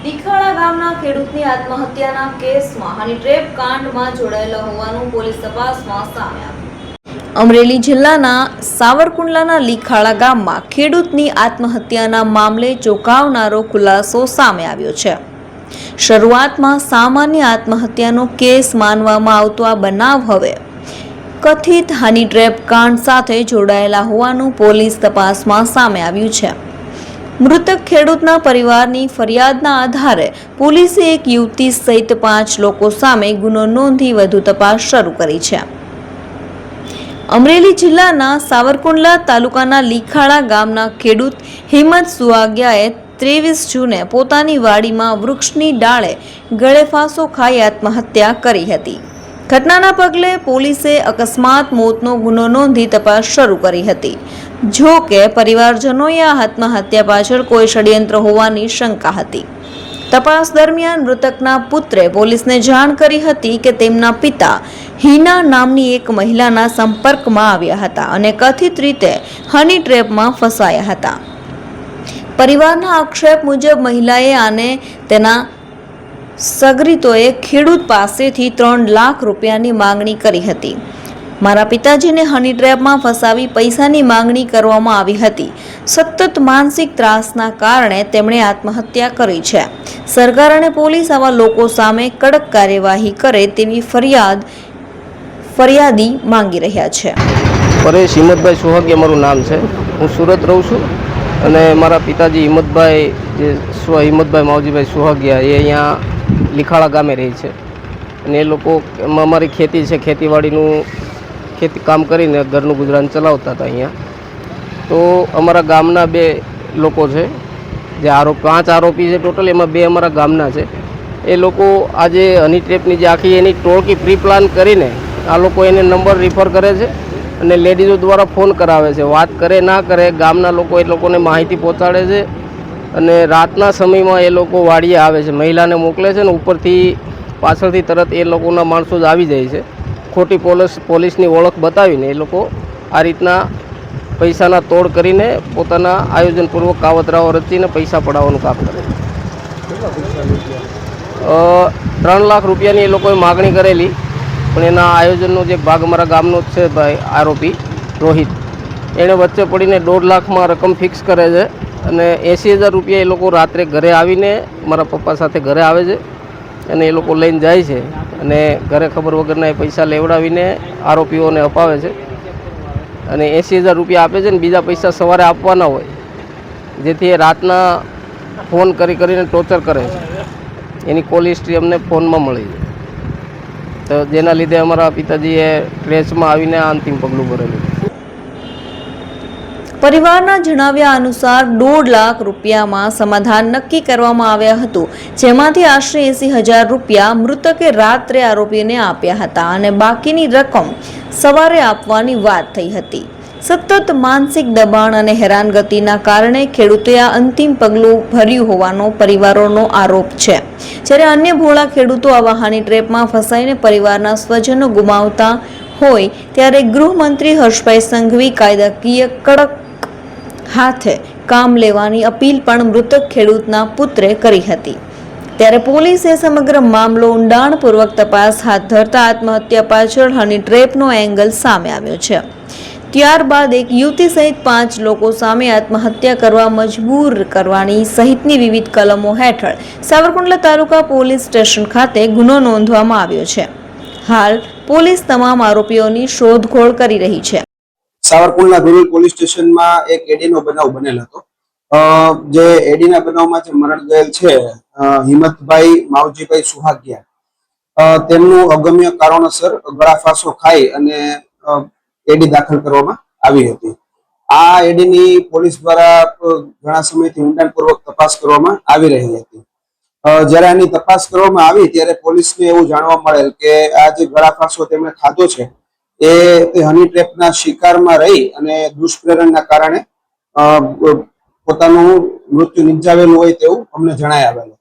લીખાળા ગામના ખેડૂતની આત્મહત્યાના કેસમાં હની ટ્રેપ કાંડમાં જોડાયેલા હોવાનું પોલીસ તપાસમાં સામે આવ્યું। અમરેલી જિલ્લાના સાવરકુંડલાના લીખાળા ગામમાં ખેડૂતની આત્મહત્યાના મામલે ચોંકાવનારો ખુલાસો સામે આવ્યો છે। શરૂઆતમાં સામાન્ય આત્મહત્યાનો કેસ માનવામાં આવતો આ બનાવ હવે કથિત હની ટ્રેપ કાંડ સાથે જોડાયેલા હોવાનું પોલીસ તપાસમાં સામે આવ્યું છે। મૃતક ખેડૂતના પરિવારની ફરિયાદના આધારે પોલીસે એક યુવતી સહિત 5 લોકો સામે ગુનો નોંધી વધુ તપાસ શરૂ કરી છે। અમરેલી જિલ્લાના સાવરકુંડલા તાલુકાના લીખાળા ગામના ખેડૂત હિંમત સુહાગિયાએ 23 જૂને પોતાની વાડીમાં વૃક્ષની ડાળે ગળે ફાંસો ખાઈ આત્મહત્યા કરી હતી। ઘટનાના પગલે પોલીસે અકસ્માત મોતનો ગુનો નોંધી તપાસ શરૂ કરી હતી। જો કે પરિવારજનોએ આ આત્મહત્યા પાછળ કોઈ ષડયંત્ર હોવાની શંકા હતી। તપાસ દરમિયાન મૃતકના પુત્રે પોલીસને જાણ કરી હતી કે તેમના પિતા હિના નામની એક મહિલાના સંપર્કમાં આવ્યા હતા અને કથિત રીતે હની ટ્રેપમાં ફસાયા હતા। પરિવારના આક્ષેપ મુજબ મહિલાએ અને તેના સગરીતોએ ખેડૂત પાસેથી 3 લાખ રૂપિયાની માંગણી કરી હતી। મારા પિતાજીને હની ટ્રેપમાં ફસાવી પૈસાની માંગણી કરવામાં આવી હતી। સતત માનસિક ત્રાસના કારણે તેમણે આત્મહત્યા કરી છે। સરકાર અને પોલીસ આવા લોકો સામે કડક કાર્યવાહી કરે તેવી ફરિયાદી માંગી રહ્યા છે। પરેશ હિંમતભાઈ સુહાગિયા મારું નામ છે। હું સુરત રહું છું અને મારા પિતાજી હિંમતભાઈ હિંમતભાઈ માવજીભાઈ સુહાગિયા એ અહીંયા લીખાળા ગામે રહે છે અને એ લોકો અમારી ખેતી છે, ખેતીવાડીનું ખેતી કામ કરીને ઘરનું ગુજરાન ચલાવતા હતા અહીંયા। તો અમારા ગામના 2 લોકો છે જે 5 આરોપી છે ટોટલ, એમાં 2 અમારા ગામના છે। એ લોકો આજે હની ટ્રેપની જે આખી એની ટોળકી પ્રી પ્લાન કરીને આ લોકો એને નંબર રિફર કરે છે અને લેડીઝો દ્વારા ફોન કરાવે છે। વાત કરે ના કરે ગામના લોકો એ લોકોને માહિતી પહોંચાડે છે અને રાતના સમયમાં એ લોકો વાડીએ આવે છે, મહિલાને મોકલે છે ને ઉપરથી પાછળથી તરત એ લોકોના માણસો જ આવી જાય છે। ખોટી પોલીસની ઓળખ બતાવીને એ લોકો આ રીતના પૈસાના તોડ કરીને પોતાના આયોજનપૂર્વક કાવતરાઓ રચીને પૈસા પડાવવાનું કામ કરે છે। 3 લાખ રૂપિયાની એ લોકોએ માગણી કરેલી, પણ એના આયોજનનો જે ભાગ અમારા ગામનો જ છે ભાઈ આરોપી રોહિત, એણે વચ્ચે પડીને 1.5 લાખમાં રકમ ફિક્સ કરે છે અને 80,000 રૂપિયા એ લોકો રાત્રે ઘરે આવીને મારા પપ્પા સાથે ઘરે આવે છે અને એ લોકો લઈને જાય છે અને ઘરે ખબર વગરના એ પૈસા લેવડાવીને આરોપીઓને અપાવે છે અને 80,000 રૂપિયા આપે છે ને બીજા પૈસા સવારે આપવાના હોય, જેથી એ રાતના ફોન કરીને ટોર્ચર કરે છે। એની કોલ હિસ્ટ્રી અમને ફોનમાં મળી છે, તો જેના લીધે અમારા પિતાજીએ ટ્રેસમાં આવીને આ અંતિમ પગલું ભરેલું। પરિવારના જણાવ્યા અનુસાર 1.5 લાખ રૂપિયામાં સમાધાન નક્કી કરવામાં આવ્યા હતું, જેમાંથી આશરે 80,000 રૂપિયા મૃતકે રાત્રે આરોપીને આપ્યા હતા અને બાકીની રકમ સવારે આપવાની વાત થઈ હતી। સતત માનસિક દબાણ અને હેરાનગતિના કારણે ખેડૂતે આ અંતિમ પગલું ભર્યું હોવાનો પરિવારોનો આરોપ છે। જ્યારે અન્ય ભોળા ખેડૂતો આવા હની ટ્રેપમાં ફસાઈને પરિવારના સ્વજનો ગુમાવતા હોય ત્યારે ગૃહમંત્રી હર્ષભાઈ સંઘવી કાયદાકીય કડક હાથે કામ લેવાની અપીલ પણ મૃતક ખેડૂતના પુત્રે કરી હતી। ત્યારે પોલીસે સમગ્ર મામલો ઊંડાણપૂર્વક તપાસ હાથ ધરતા આત્મહત્યા પાછળ હની ટ્રેપનો એંગલ સામે આવ્યો છે। ત્યારબાદ એક યુવતી સહિત 5 લોકો સામે આત્મહત્યા કરવા મજબૂર કરવાની સહિતની વિવિધ કલમો હેઠળ સાવરકુંડલા તાલુકા પોલીસ સ્ટેશન ખાતે ગુનો નોંધવામાં આવ્યો છે। હાલ પોલીસ તમામ આરોપીઓની શોધખોળ કરી રહી છે। સાવરકુંડલા રૂરલ પોલીસ સ્ટેશનમાં એક એડીનો બનાવ બનેલ હતો। જે એડીના બનાવમાં જે મરણ ગયેલ છે હિંમતભાઈ માવજીભાઈ સુહાગિયા, તેમનું અગમ્ય કારણોસર ગળા ફાંસો ખાઈ અને એડી દાખલ કરવામાં આવી હતી। આ એડીની પોલીસ દ્વારા ઘણા સમયથી ઊંડાણપૂર્વક તપાસ કરવામાં આવી રહી હતી। જ્યારે આની તપાસ કરવામાં આવી ત્યારે પોલીસને એવું જાણવા મળેલ કે આ જે ગળા ફાંસો તેમણે ખાધો છે એ હની ટ્રેપના શિકારમાં રહી અને દુષ્પ્રેરણના કારણે પોતાનું મૃત્યુ નિપજાવેલું હોય તેવું અમને જણાય આવેલું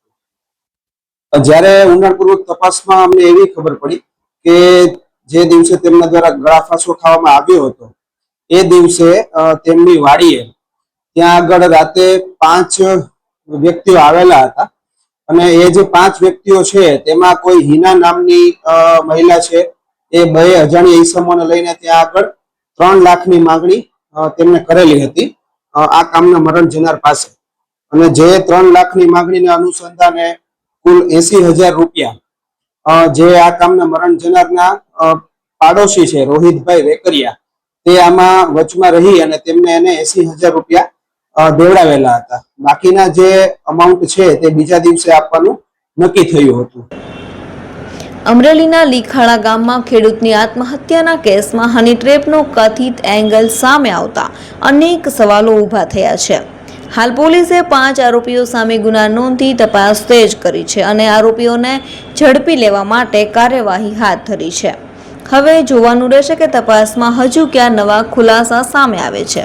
હતું। જ્યારે ઊંડાણપૂર્વક તપાસમાં અમને એવી ખબર પડી કે જે દિવસે તેમના દ્વારા ગળા ફાંસો ખાવામાં આવ્યો હતો એ દિવસે તેમની વાડીએ ત્યાં આગળ રાતે 5 વ્યક્તિઓ આવેલા હતા અને એ જે 5 વ્યક્તિઓ છે તેમાં કોઈ હિના નામની મહિલા છે, એ બે અજાણ્યા ઈસમોને લઈને ત્યાં આગળ 3 લાખની માંગણી તેમને કરેલી હતી આ કામના મરણ જનાર પાસે. અને જે 3 લાખની માંગણીના અનુસંધાને કુલ 80,000 રૂપિયા જે આ કામના મરણ જનારના પાડોશી છે રોહિતભાઈ વેકરિયા, તે આમાં વચમાં રહી અને તેમને એને 80,000 રૂપિયા દેવડાવેલા હતા. બાકીના જે અમાઉન્ટ છે તે બીજા દિવસે આપવાનું નક્કી થયું હતું. અમરેલીના લીખાળા ગામમાં ખેડૂતની આત્મહત્યાના કેસમાં હની ટ્રેપનો કથિત એંગલ સામે આવતા અનેક સવાલો ઊભા થયા છે. હાલ પોલીસે 5 આરોપીઓ સામે ગુના નોંધી તપાસ તેજ કરી છે અને આરોપીઓને ઝડપી લેવા માટે કાર્યવાહી હાથ ધરી છે. હવે જોવાનું રહેશે કે તપાસમાં હજુ ક્યાં નવા ખુલાસા સામે આવે છે.